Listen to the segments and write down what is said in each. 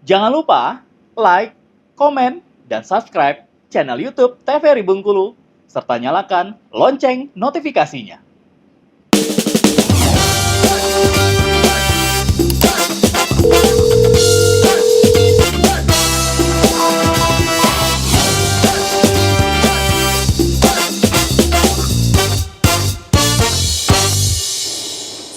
Jangan lupa like, komen, dan subscribe channel YouTube TVRI Bengkulu, serta nyalakan lonceng notifikasinya.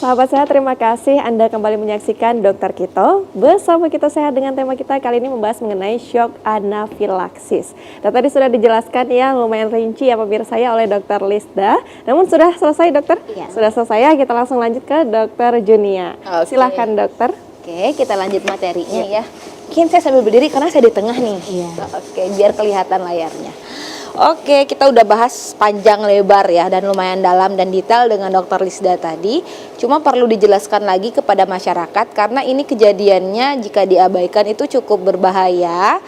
Sahabat sehat, terima kasih Anda kembali menyaksikan Dokter Kito. Bersama Kita Sehat dengan tema kita kali ini membahas mengenai shock anafilaksis. Dan tadi sudah dijelaskan ya, lumayan rinci ya pemirsa ya oleh Dokter Lisda. Namun sudah selesai dokter? Iya. Sudah selesai ya, kita langsung lanjut ke Dokter Junia. Oke. Silahkan dokter. Oke, kita lanjut materinya ya. Mungkin saya sambil berdiri karena saya di tengah nih. Iya. Oke, biar kelihatan layarnya. Oke, kita udah bahas panjang lebar ya dan lumayan dalam dan detail dengan Dokter Lisda tadi. Cuma perlu dijelaskan lagi kepada masyarakat karena ini kejadiannya jika diabaikan itu cukup berbahaya.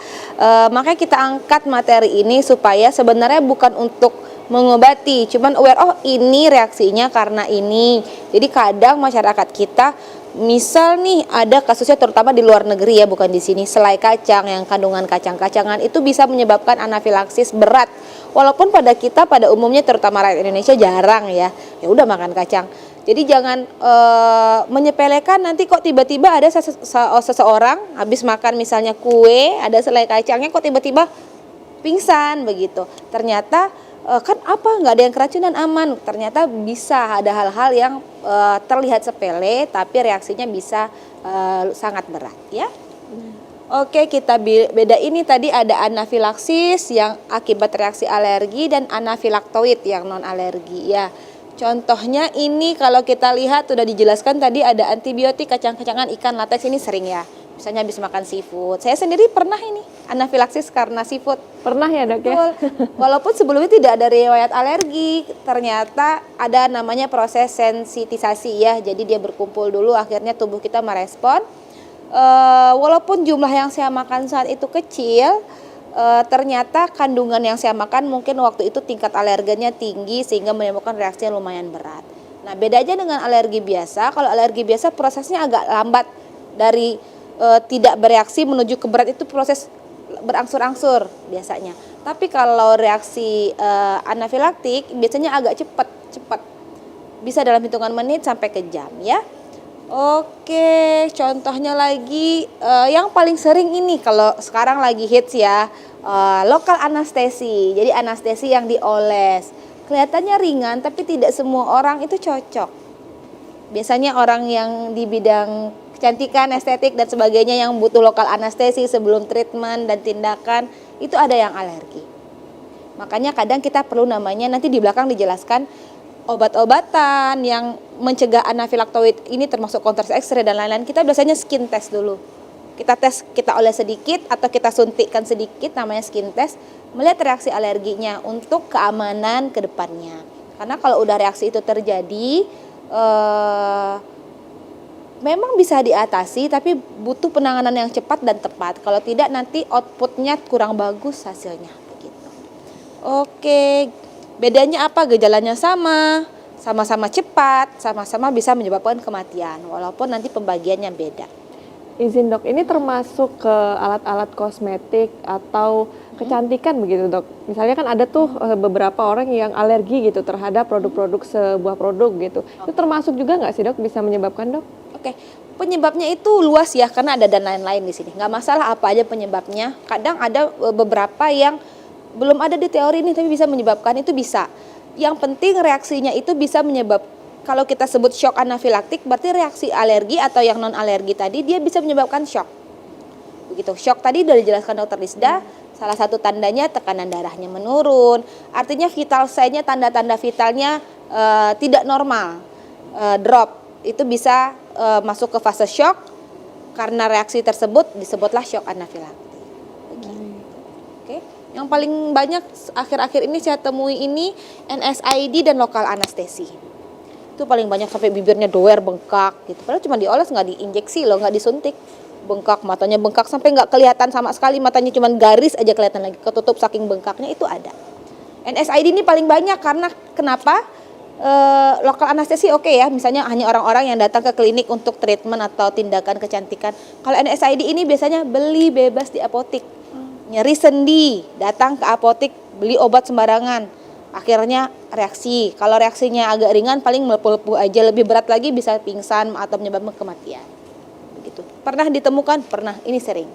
Makanya kita angkat materi ini supaya sebenarnya bukan untuk mengobati, cuman aware, oh ini reaksinya karena ini. Jadi kadang masyarakat kita, misal nih ada kasusnya terutama di luar negeri ya, bukan di sini, selai kacang yang kandungan kacang-kacangan itu bisa menyebabkan anafilaksis berat. Walaupun pada kita pada umumnya terutama rakyat Indonesia jarang ya udah makan kacang. Jadi jangan menyepelekan, nanti kok tiba-tiba ada seseorang habis makan misalnya kue, ada selai kacangnya kok tiba-tiba pingsan begitu. Ternyata kan apa, nggak ada yang keracunan, aman. Ternyata bisa ada hal-hal yang terlihat sepele tapi reaksinya bisa sangat berat ya. Oke, kita beda ini tadi ada anafilaksis yang akibat reaksi alergi dan anafilaktoid yang non alergi ya. Contohnya ini kalau kita lihat sudah dijelaskan tadi ada antibiotik, kacang-kacangan, ikan, latex, ini sering ya. Misalnya habis makan seafood. Saya sendiri pernah ini anafilaksis karena seafood. Pernah ya dok ya? Walaupun sebelumnya tidak ada riwayat alergi, ternyata ada namanya proses sensitisasi ya. Jadi dia berkumpul dulu, akhirnya tubuh kita merespon. Walaupun jumlah yang saya makan saat itu kecil, ternyata kandungan yang saya makan mungkin waktu itu tingkat alergennya tinggi sehingga menimbulkan reaksi yang lumayan berat. Nah bedanya dengan alergi biasa, kalau alergi biasa prosesnya agak lambat, dari tidak bereaksi menuju ke berat itu proses berangsur-angsur biasanya. Tapi kalau reaksi anafilaktik biasanya agak cepat, bisa dalam hitungan menit sampai ke jam ya. Oke, contohnya lagi yang paling sering ini kalau sekarang lagi hits ya, lokal anestesi. Jadi anestesi yang dioles. Kelihatannya ringan tapi tidak semua orang itu cocok. Biasanya orang yang di bidang kecantikan, estetik dan sebagainya yang butuh lokal anestesi sebelum treatment dan tindakan itu ada yang alergi. Makanya kadang kita perlu namanya, nanti di belakang dijelaskan, obat-obatan yang mencegah anafilaktoid ini termasuk kontras X-ray dan lain-lain. Kita biasanya skin test dulu. Kita tes, kita oles sedikit atau kita suntikkan sedikit, namanya skin test, melihat reaksi alerginya untuk keamanan ke depannya. Karena kalau udah reaksi itu terjadi, memang bisa diatasi tapi butuh penanganan yang cepat dan tepat. Kalau tidak nanti outputnya kurang bagus hasilnya begitu. Oke. Bedanya apa? Gejalanya sama-sama cepat, sama-sama bisa menyebabkan kematian, walaupun nanti pembagiannya beda. Izin dok, ini termasuk ke alat-alat kosmetik atau kecantikan begitu dok? Misalnya kan ada tuh beberapa orang yang alergi gitu terhadap produk-produk sebuah produk gitu. Itu termasuk juga nggak sih dok, bisa menyebabkan dok? Oke, penyebabnya itu luas ya karena ada dan lain-lain di sini. Nggak masalah apa aja penyebabnya. Kadang ada beberapa yang belum ada di teori ini tapi bisa menyebabkan, itu bisa. Yang penting reaksinya itu bisa menyebab, kalau kita sebut shock anafilaktik berarti reaksi alergi atau yang non alergi tadi dia bisa menyebabkan shock. Begitu. Shock tadi sudah dijelaskan Dokter Lisda, salah satu tandanya tekanan darahnya menurun. Artinya vital sign-nya, tanda-tanda vitalnya tidak normal. Drop. Itu bisa masuk ke fase shock. Karena reaksi tersebut disebutlah shock anafilaktik. Yang paling banyak akhir-akhir ini saya temui ini NSAID dan lokal anestesi. Itu paling banyak, sampai bibirnya doer, bengkak gitu. Padahal cuma dioles, nggak diinjeksi loh, nggak disuntik. Bengkak, matanya bengkak sampai nggak kelihatan sama sekali, matanya cuma garis aja kelihatan lagi, ketutup saking bengkaknya, itu ada. NSAID ini paling banyak karena kenapa? lokal anestesi oke ya, misalnya hanya orang-orang yang datang ke klinik untuk treatment atau tindakan kecantikan. Kalau NSAID ini biasanya beli bebas di apotik, nyeri sendi, datang ke apotik beli obat sembarangan, akhirnya reaksi. Kalau reaksinya agak ringan paling melepuh-lepuh aja, lebih berat lagi bisa pingsan atau menyebabkan kematian. Begitu. Pernah ditemukan? Pernah, ini sering.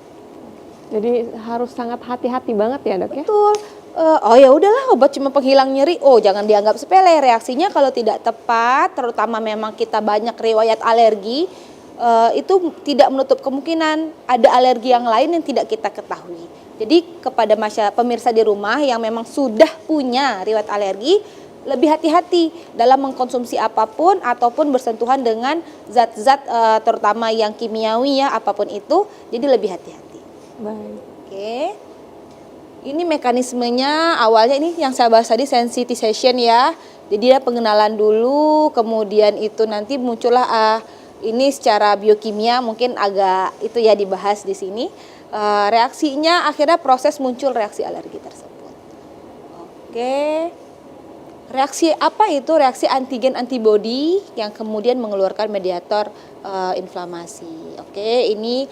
Jadi harus sangat hati-hati banget ya dok ya? Betul. Oh ya udahlah, obat cuma penghilang nyeri. Oh, jangan dianggap sepele. Reaksinya kalau tidak tepat, terutama memang kita banyak riwayat alergi, itu tidak menutup kemungkinan ada alergi yang lain yang tidak kita ketahui. Jadi kepada pemirsa di rumah yang memang sudah punya riwayat alergi, lebih hati-hati dalam mengkonsumsi apapun ataupun bersentuhan dengan zat-zat terutama yang kimiawi ya, apapun itu. Jadi lebih hati-hati. Baik. Oke. Ini mekanismenya awalnya ini yang saya bahas tadi sensitization ya. Jadi dia pengenalan dulu, kemudian itu nanti muncullah ini secara biokimia mungkin agak itu ya dibahas di sini. Reaksinya akhirnya proses muncul reaksi alergi tersebut. Oke. Reaksi apa itu? Reaksi antigen antibodi yang kemudian mengeluarkan mediator inflamasi. Oke, ini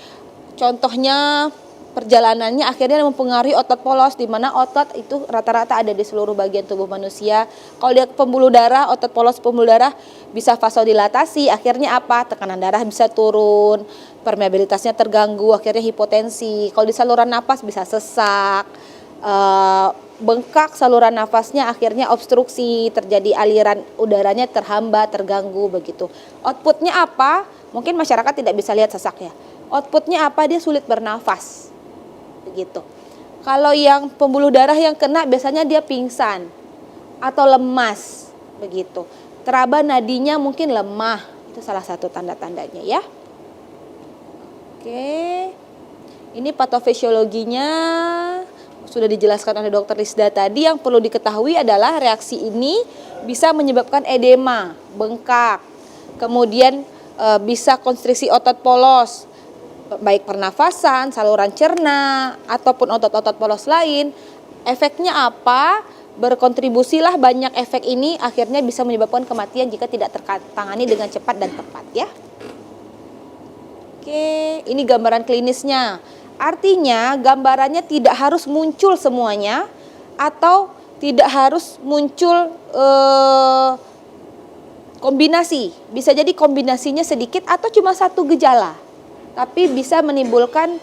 contohnya perjalanannya akhirnya mempengaruhi otot polos, di mana otot itu rata-rata ada di seluruh bagian tubuh manusia. Kalau dia pembuluh darah, otot polos pembuluh darah bisa vasodilatasi, akhirnya apa? Tekanan darah bisa turun, permeabilitasnya terganggu, akhirnya hipotensi. Kalau di saluran napas bisa sesak, bengkak saluran nafasnya, akhirnya obstruksi, terjadi aliran udaranya terhambat, terganggu begitu. Outputnya apa? Mungkin masyarakat tidak bisa lihat sesak ya. Outputnya apa? Dia sulit bernafas. Begitu. Kalau yang pembuluh darah yang kena biasanya dia pingsan atau lemas begitu. Teraba nadinya mungkin lemah. Itu salah satu tanda-tandanya ya. Oke. Ini patofisiologinya sudah dijelaskan oleh Dr. Lisda tadi. Yang perlu diketahui adalah reaksi ini bisa menyebabkan edema, bengkak. Kemudian bisa konstriksi otot polos, baik pernafasan, saluran cerna, ataupun otot-otot polos lain. Efeknya apa? Berkontribusilah banyak efek ini akhirnya bisa menyebabkan kematian jika tidak tertangani dengan cepat dan tepat ya. Oke, ini gambaran klinisnya. Artinya gambarannya tidak harus muncul semuanya atau tidak harus muncul kombinasi. Bisa jadi kombinasinya sedikit atau cuma satu gejala. Tapi bisa menimbulkan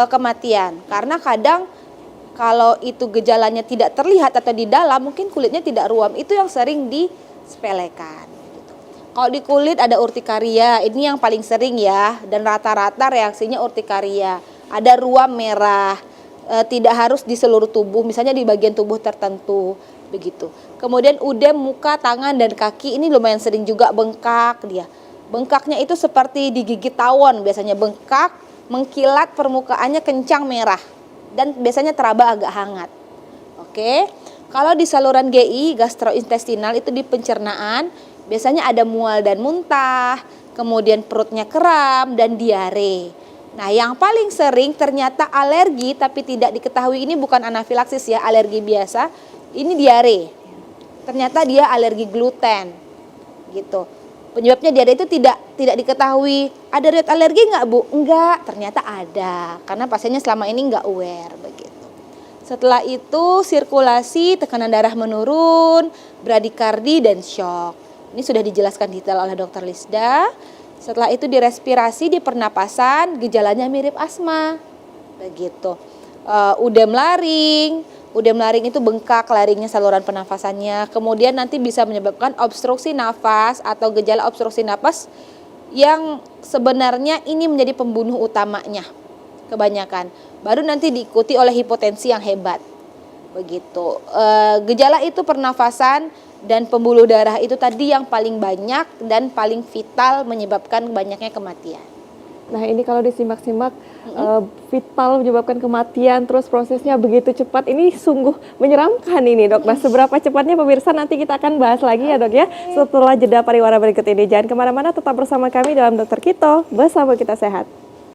kematian. Karena kadang kalau itu gejalanya tidak terlihat atau di dalam, mungkin kulitnya tidak ruam. Itu yang sering disepelekan. Gitu. Kalau di kulit ada urtikaria, ini yang paling sering ya. Dan rata-rata reaksinya urtikaria. Ada ruam merah, tidak harus di seluruh tubuh, misalnya di bagian tubuh tertentu. Begitu. Kemudian udem muka, tangan, dan kaki, ini lumayan sering juga bengkak dia. Bengkaknya itu seperti digigit tawon, biasanya bengkak, mengkilat, permukaannya kencang merah dan biasanya teraba agak hangat. Oke. Kalau di saluran GI, gastrointestinal, itu di pencernaan, biasanya ada mual dan muntah, kemudian perutnya kram dan diare. Nah, yang paling sering ternyata alergi tapi tidak diketahui, ini bukan anafilaksis ya, alergi biasa. Ini diare. Ternyata dia alergi gluten. Gitu. Penyebabnya diare itu tidak diketahui. Ada riwayat alergi nggak Bu? Enggak, ternyata ada. Karena pasiennya selama ini nggak aware begitu. Setelah itu sirkulasi, tekanan darah menurun, bradikardi dan shock. Ini sudah dijelaskan detail oleh Dr. Lisda. Setelah itu di respirasi, di pernapasan, gejalanya mirip asma. Begitu. Udem laring. Udem laring itu bengkak laringnya, saluran pernafasannya. Kemudian nanti bisa menyebabkan obstruksi nafas atau gejala obstruksi nafas yang sebenarnya ini menjadi pembunuh utamanya kebanyakan. Baru nanti diikuti oleh hipotensi yang hebat. Begitu. Gejala itu pernafasan dan pembuluh darah itu tadi yang paling banyak dan paling vital menyebabkan banyaknya kematian. Nah ini kalau disimak-simak vital menyebabkan kematian, terus prosesnya begitu cepat, ini sungguh menyeramkan ini dok. Nah seberapa cepatnya pemirsa nanti kita akan bahas lagi ya dok ya, setelah jeda pariwara berikut ini. Jangan kemana-mana, tetap bersama kami dalam Dokter Kito, bersama kita sehat.